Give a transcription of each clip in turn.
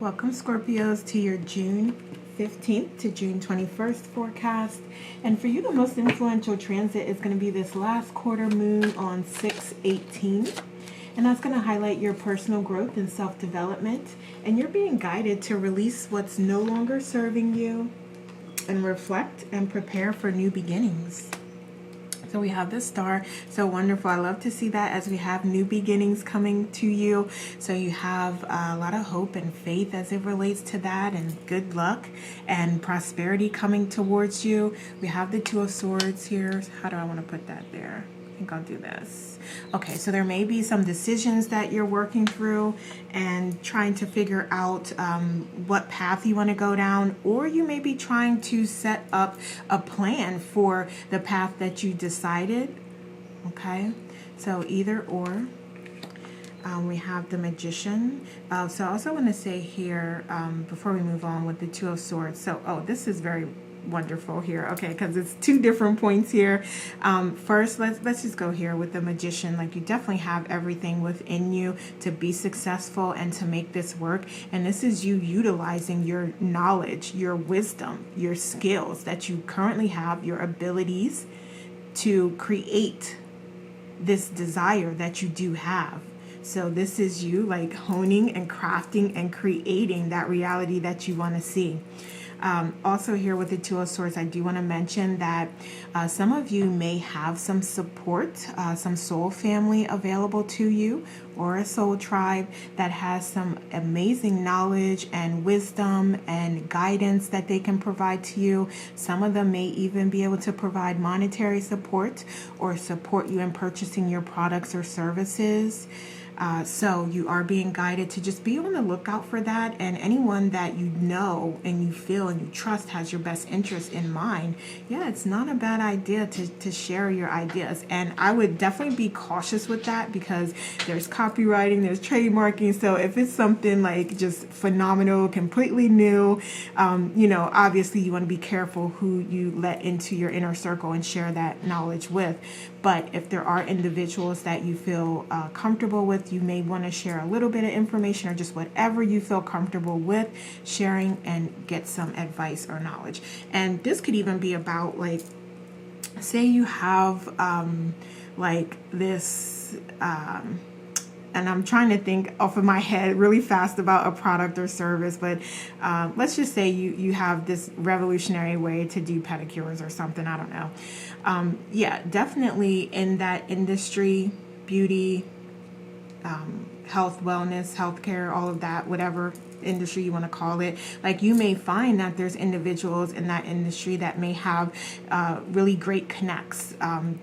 Welcome, Scorpios, to your June 15th to June 21st forecast. And for you, the most influential transit is going to be this last quarter moon on 6/18. And that's going to highlight your personal growth and self-development. And you're being guided to release what's no longer serving you and reflect and prepare for new beginnings. So we have the star. So wonderful. I love to see that as we have new beginnings coming to you. So you have a lot of hope and faith as it relates to that, and good luck and prosperity coming towards you. We have the Two of Swords here. How do I want to put that there? I think I'll do this. Okay, so there may be some decisions that you're working through and trying to figure out what path you want to go down, or you may be trying to set up a plan for the path that you decided. Okay, so either or. We have the Magician. So I also want to say here, before we move on with the Two of Swords. So, this is very wonderful here. Okay, because it's two different points here. First, let's just go here with the Magician. Like, you definitely have everything within you to be successful and to make this work. And this is you utilizing your knowledge, your wisdom, your skills that you currently have, your abilities to create this desire that you do have. So this is you like honing and crafting and creating that reality that you want to see. Also here with the Two of Swords, I do want to mention that some of you may have some support, some soul family available to you, or a soul tribe that has some amazing knowledge and wisdom and guidance that they can provide to you. Some of them may even be able to provide monetary support or support you in purchasing your products or services. So you are being guided to just be on the lookout for that, and anyone that you know and you feel and you trust has your best interest in mind. Yeah, it's not a bad idea to share your ideas, and I would definitely be cautious with that because there's copywriting, there's trademarking. So if it's something like just phenomenal, completely new, obviously you want to be careful who you let into your inner circle and share that knowledge with. But if there are individuals that you feel comfortable with, you may want to share a little bit of information or just whatever you feel comfortable with sharing and get some advice or knowledge. And this could even be about, like, say you have this, and I'm trying to think off of my head really fast about a product or service, but let's just say you have this revolutionary way to do pedicures or something. I don't know. Yeah, definitely in that industry, beauty, health, wellness, healthcare, all of that, whatever industry you want to call it. Like, you may find that there's individuals in that industry that may have really great connects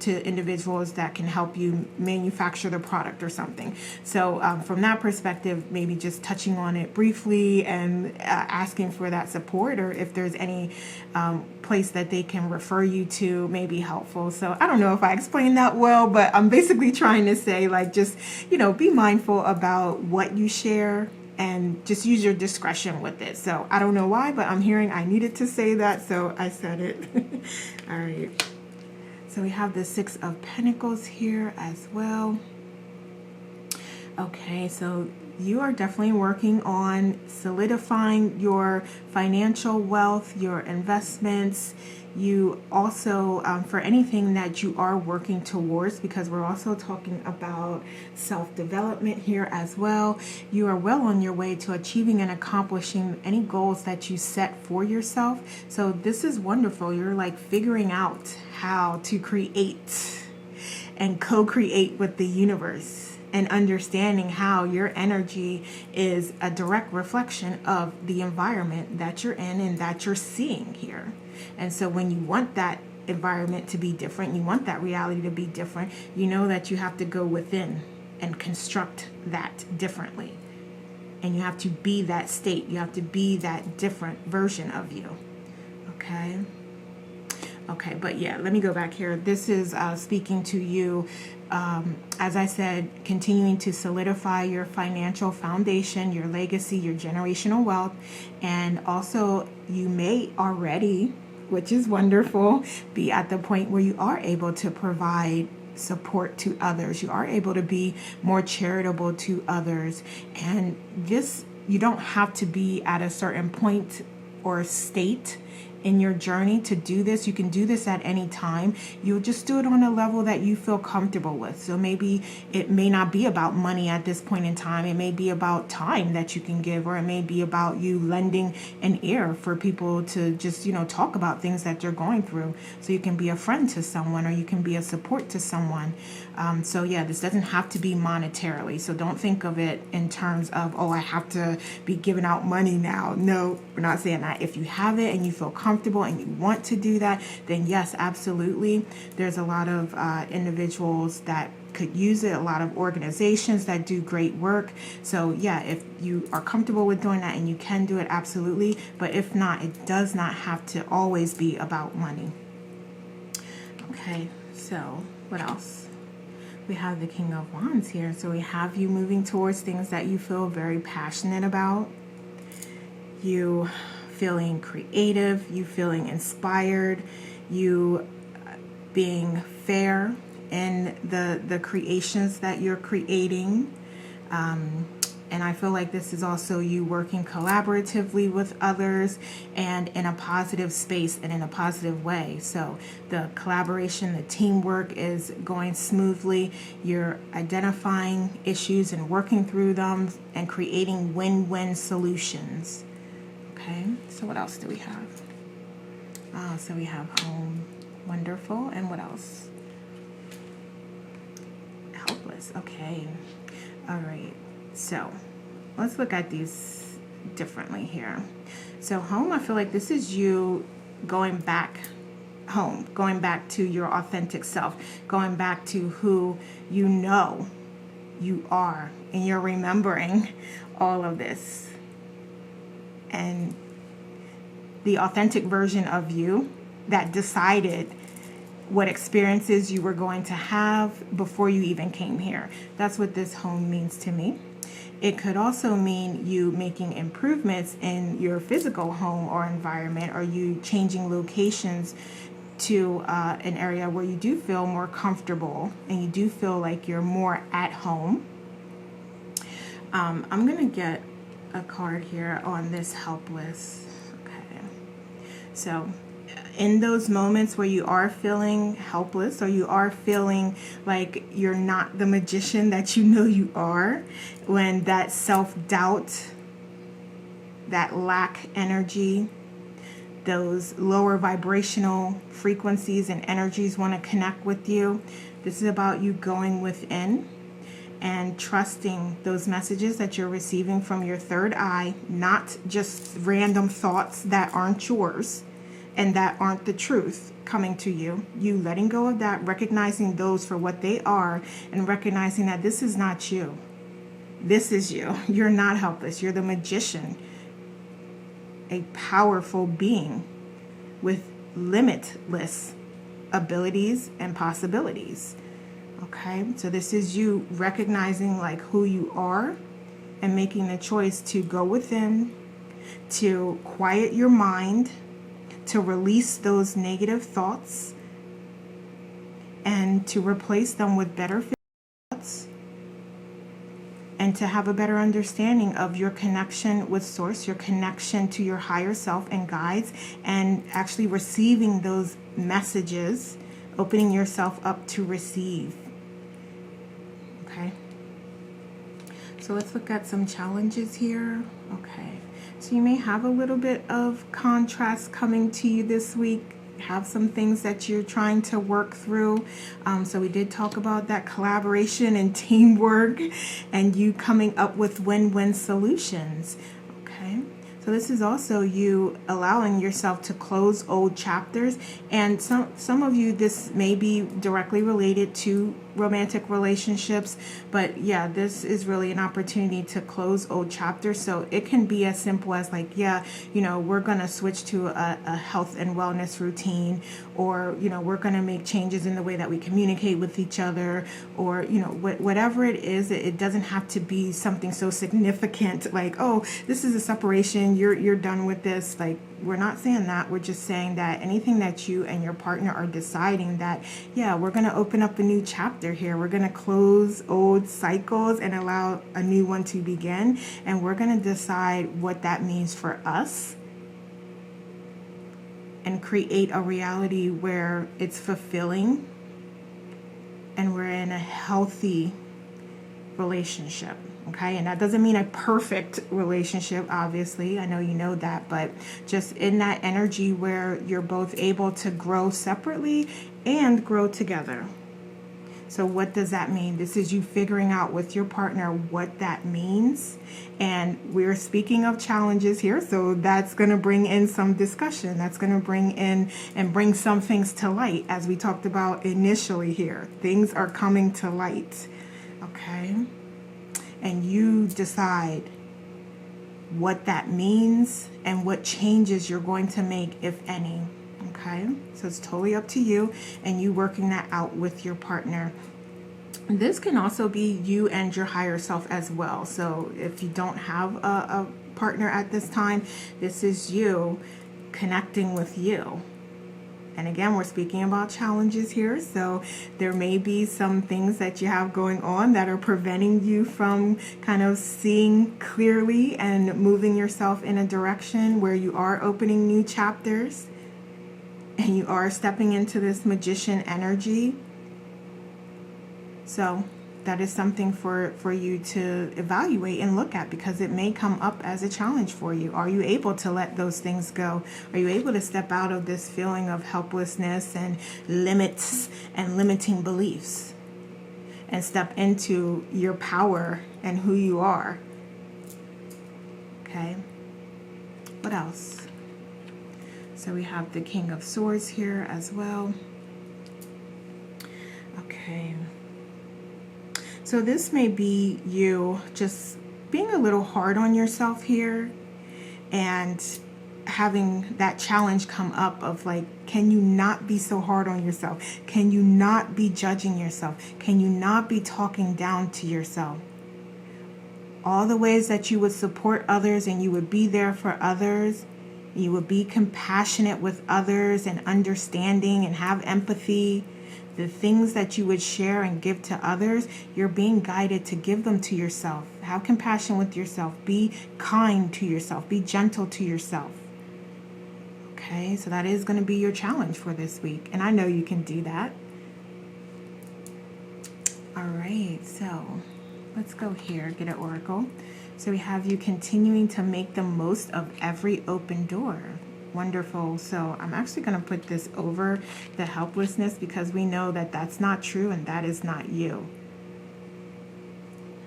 to individuals that can help you manufacture the product or something. So from that perspective, maybe just touching on it briefly and asking for that support, or if there's any place that they can refer you to may be helpful. So I don't know if I explained that well, but I'm basically trying to say, like, just, be mindful about what you share and just use your discretion with it. So I don't know why, but I'm hearing I needed to say that, so I said it. All right. So we have the Six of Pentacles here as well. Okay, so you are definitely working on solidifying your financial wealth, your investments. You also, for anything that you are working towards, because we're also talking about self-development here as well, you are well on your way to achieving and accomplishing any goals that you set for yourself. So this is wonderful. You're like figuring out how to create and co-create with the universe, and understanding how your energy is a direct reflection of the environment that you're in and that you're seeing here. And so when you want that environment to be different, you want that reality to be different, you know that you have to go within and construct that differently. And you have to be that state. You have to be that different version of you. Okay? Okay, but yeah, let me go back here. This is speaking to you, as I said, continuing to solidify your financial foundation, your legacy, your generational wealth. And also, you may already, which is wonderful, be at the point where you are able to provide support to others. You are able to be more charitable to others. And this you don't have to be at a certain point or state in your journey to do this. You can do this at any time. You'll just do it on a level that you feel comfortable with. So maybe it may not be about money at this point in time. It may be about time that you can give, or it may be about you lending an ear for people to just, talk about things that you're going through. So you can be a friend to someone, or you can be a support to someone. So yeah, this doesn't have to be monetarily. So don't think of it in terms of, oh, I have to be giving out money now. No, we're not saying that. If you have it and you feel comfortable and you want to do that, then yes, absolutely. There's a lot of individuals that could use it, a lot of organizations that do great work. So yeah, if you are comfortable with doing that and you can do it, absolutely. But if not, it does not have to always be about money. Okay, so what else? We have the King of Wands here. So we have you moving towards things that you feel very passionate about. You feeling creative, you feeling inspired, you being fair in the creations that you're creating. And I feel like this is also you working collaboratively with others and in a positive space and in a positive way. So the collaboration, the teamwork is going smoothly. You're identifying issues and working through them and creating win-win solutions. Okay, so what else do we have? So we have home, wonderful, and what else? Helpless, okay. All right, so let's look at these differently here. So home, I feel like this is you going back home, going back to your authentic self, going back to who you know you are, and you're remembering all of this. And the authentic version of you that decided what experiences you were going to have before you even came here. That's what this home means to me. It could also mean you making improvements in your physical home or environment, or you changing locations to an area where you do feel more comfortable and you do feel like you're more at home. I'm going to get a card here on this helpless. Okay. So in those moments where you are feeling helpless, or you are feeling like you're not the magician that you know you are, when that self-doubt, that lack energy, those lower vibrational frequencies and energies want to connect with you, this is about you going within and trusting those messages that you're receiving from your third eye, not just random thoughts that aren't yours and that aren't the truth coming to you. You letting go of that, recognizing those for what they are, and recognizing that this is not you. This is you. You're not helpless. You're the magician, a powerful being with limitless abilities and possibilities. Okay, so this is you recognizing like who you are and making the choice to go within, to quiet your mind, to release those negative thoughts, and to replace them with better thoughts, and to have a better understanding of your connection with Source, your connection to your higher self and guides, and actually receiving those messages, opening yourself up to receive. Okay, so let's look at some challenges here. Okay, so you may have a little bit of contrast coming to you this week, have some things that you're trying to work through. So we did talk about that collaboration and teamwork and you coming up with win-win solutions. Okay, so this is also you allowing yourself to close old chapters, and some of you, this may be directly related to romantic relationships, but yeah, this is really an opportunity to close old chapters. So it can be as simple as like, yeah, we're going to switch to a health and wellness routine, or we're going to make changes in the way that we communicate with each other, or whatever it is. It doesn't have to be something so significant like, oh, this is a separation, you're done with this. Like, we're not saying that. We're just saying that anything that you and your partner are deciding that, yeah, we're going to open up a new chapter. chapter here. We're going to close old cycles and allow a new one to begin. And we're going to decide what that means for us and create a reality where it's fulfilling and we're in a healthy relationship. Okay, and that doesn't mean a perfect relationship, obviously. I know you know that, but just in that energy where you're both able to grow separately and grow together. So what does that mean? This is you figuring out with your partner what that means. And we're speaking of challenges here, so that's going to bring in some discussion. That's going to bring in and bring some things to light, as we talked about initially here. Things are coming to light. Okay? And you decide what that means and what changes you're going to make, if any. Okay? So it's totally up to you and you working that out with your partner. This can also be you and your higher self as well. So if you don't have a partner at this time, this is you connecting with you. And again, we're speaking about challenges here, so there may be some things that you have going on that are preventing you from kind of seeing clearly and moving yourself in a direction where you are opening new chapters and you are stepping into this magician energy. So that is something for you to evaluate and look at, because it may come up as a challenge for you. Are you able to let those things go? Are you able to step out of this feeling of helplessness and limits and limiting beliefs and step into your power and who you are? Okay. What else? So we have the King of Swords here as well. Okay. So this may be you just being a little hard on yourself here and having that challenge come up of like, can you not be so hard on yourself? Can you not be judging yourself? Can you not be talking down to yourself? All the ways that you would support others and you would be there for others, you would be compassionate with others and understanding and have empathy. The things that you would share and give to others, you're being guided to give them to yourself. Have compassion with yourself. Be kind to yourself. Be gentle to yourself. Okay, so that is going to be your challenge for this week. And I know you can do that. All right, so let's go here, get an oracle. So we have you continuing to make the most of every open door. Wonderful. So I'm actually going to put this over the helplessness, because we know that that's not true and that is not you.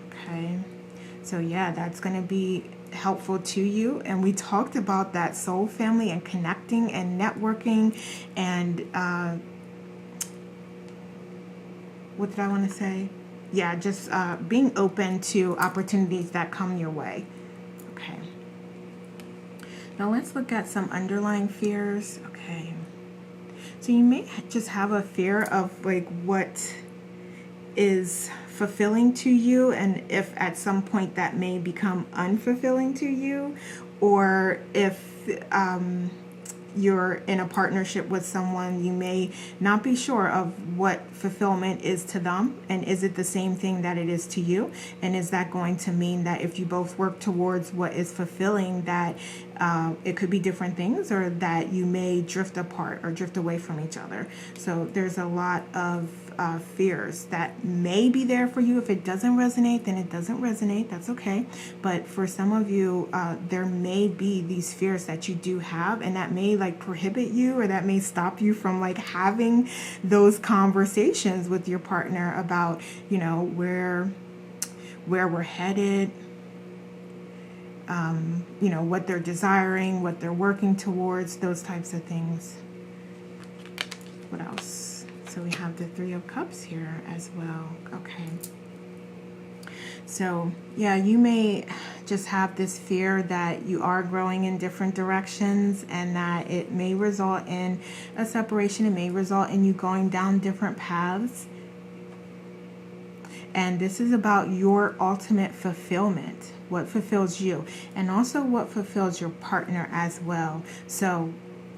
Okay. So yeah, that's going to be helpful to you. And we talked about that soul family and connecting and networking and what did I want to say? Yeah, just being open to opportunities that come your way. Okay. Now let's look at some underlying fears. Okay. So you may just have a fear of like what is fulfilling to you, and if at some point that may become unfulfilling to you, or if you're in a partnership with someone, you may not be sure of what fulfillment is to them, and is it the same thing that it is to you, and is that going to mean that if you both work towards what is fulfilling, that it could be different things, or that you may drift apart or drift away from each other. So there's a lot of fears that may be there for you. If it doesn't resonate, then it doesn't resonate. That's okay. But for some of you, there may be these fears that you do have, and that may like prohibit you, or that may stop you from like having those conversations with your partner about, you know, where we're headed, you know, what they're desiring, what they're working towards, those types of things. What else? So we have the Three of Cups here as well. Okay. So yeah, you may just have this fear that you are growing in different directions, and that it may result in a separation. It may result in you going down different paths. And this is about your ultimate fulfillment, what fulfills you, and also what fulfills your partner as well. So,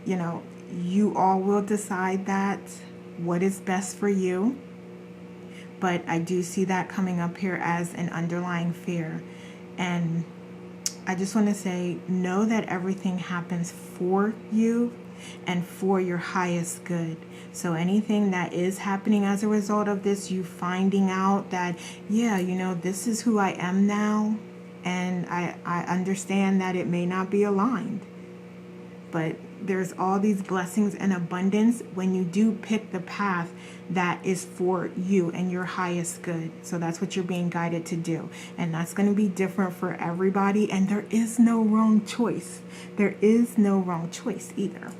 you know, you all will decide that, what is best for you, but I do see that coming up here as an underlying fear. And I just want to say, know that everything happens for you and for your highest good. So anything that is happening as a result of this, you finding out that, yeah, you know, this is who I am now, and I understand that it may not be aligned, but there's all these blessings and abundance when you do pick the path that is for you and your highest good. So that's what you're being guided to do. And that's going to be different for everybody. And there is no wrong choice. There is no wrong choice either.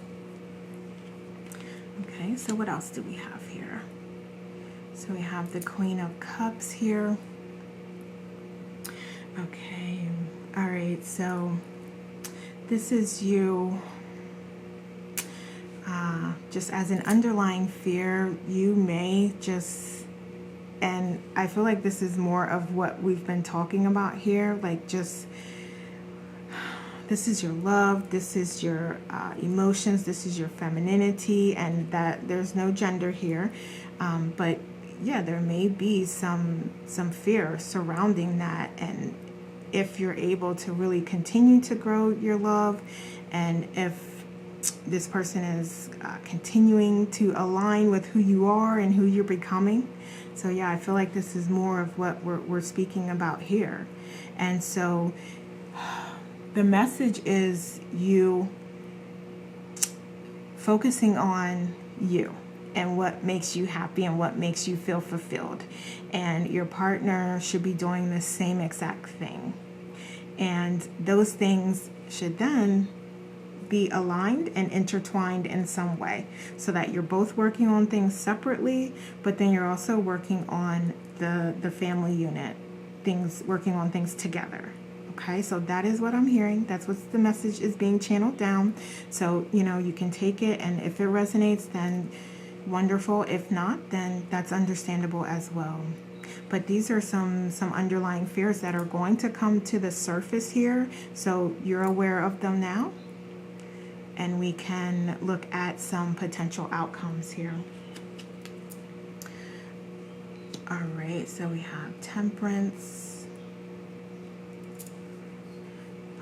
Okay, so what else do we have here? So we have the Queen of Cups here. Okay, all right, so this is you. Just as an underlying fear, you may just, and I feel like this is more of what we've been talking about here, like just, this is your love, this is your emotions, this is your femininity, and that there's no gender here, but yeah, there may be some fear surrounding that. And if you're able to really continue to grow your love, and if this person is continuing to align with who you are and who you're becoming. So yeah, I feel like this is more of what we're speaking about here. And so the message is you focusing on you and what makes you happy and what makes you feel fulfilled. And your partner should be doing the same exact thing. And those things should then be aligned and intertwined in some way, so that you're both working on things separately, but then you're also working on the family unit, working on things together. Okay, so that is what I'm hearing. That's what the message is being channeled down. So, you know, you can take it, and if it resonates, then wonderful. If not, then that's understandable as well. But these are some underlying fears that are going to come to the surface here, so you're aware of them now. And we can look at some potential outcomes here. All right, so we have Temperance.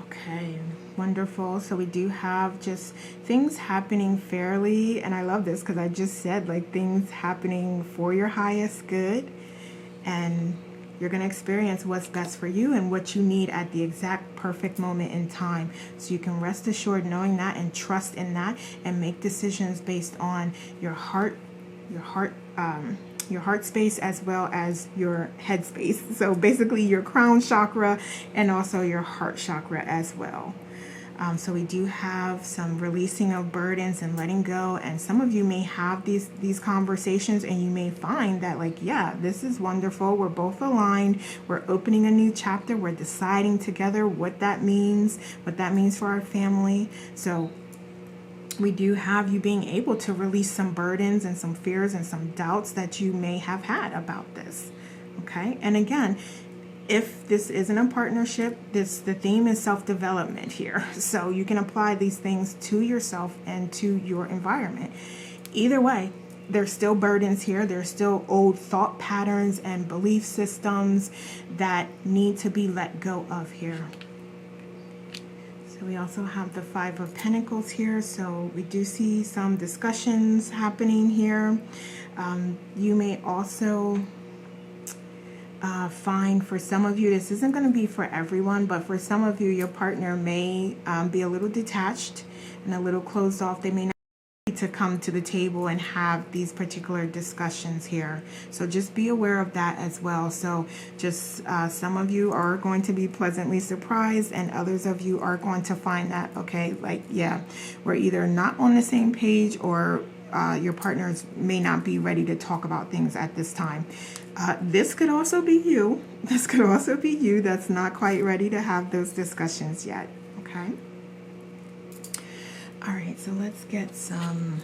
Okay, wonderful. So we do have just things happening fairly, and I love this because I just said like things happening for your highest good, and you're going to experience what's best for you and what you need at the exact perfect moment in time. So you can rest assured knowing that and trust in that, and make decisions based on your heart space as well as your head space. So basically your crown chakra and also your heart chakra as well. So we do have some releasing of burdens and letting go, and some of you may have these conversations, and you may find that like, yeah, this is wonderful. We're both aligned. We're opening a new chapter. We're deciding together what that means for our family. So we do have you being able to release some burdens and some fears and some doubts that you may have had about this. Okay, and again, if this isn't a partnership, the theme is self-development here. So you can apply these things to yourself and to your environment. Either way, there's still burdens here. There's still old thought patterns and belief systems that need to be let go of here. So we also have the Five of Pentacles here. So we do see some discussions happening here. You may also find, for some of you, this isn't going to be for everyone, but for some of you, your partner may be a little detached and a little closed off. They may not need to come to the table and have these particular discussions here. So just be aware of that as well. So just some of you are going to be pleasantly surprised, and others of you are going to find that, okay, like, yeah, we're either not on the same page, or your partners may not be ready to talk about things at this time. This could also be you. This could also be you that's not quite ready to have those discussions yet. Okay. All right, so let's get some.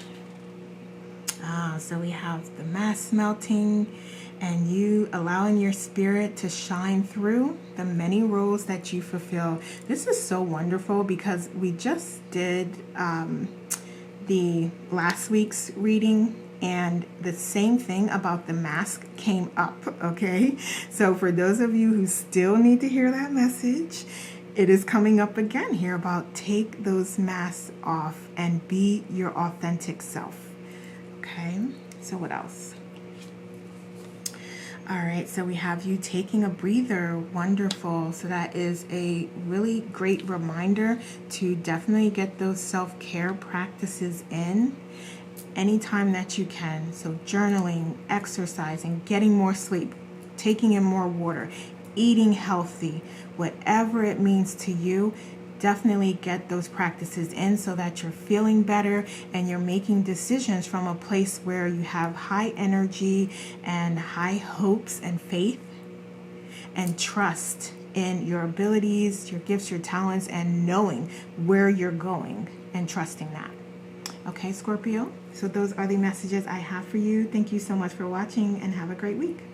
So we have the mass melting, and you allowing your spirit to shine through the many roles that you fulfill. This is so wonderful because we just did the last week's reading And the same thing about the mask came up, okay? So for those of you who still need to hear that message, it is coming up again here about take those masks off and be your authentic self, okay? So what else? All right, so we have you taking a breather. Wonderful. So that is a really great reminder to definitely get those self-care practices in anytime that you can. So journaling, exercising, getting more sleep, taking in more water, eating healthy, whatever it means to you, definitely get those practices in so that you're feeling better and you're making decisions from a place where you have high energy and high hopes and faith and trust in your abilities, your gifts, your talents, and knowing where you're going and trusting that. Okay, Scorpio, so those are the messages I have for you. Thank you so much for watching and have a great week.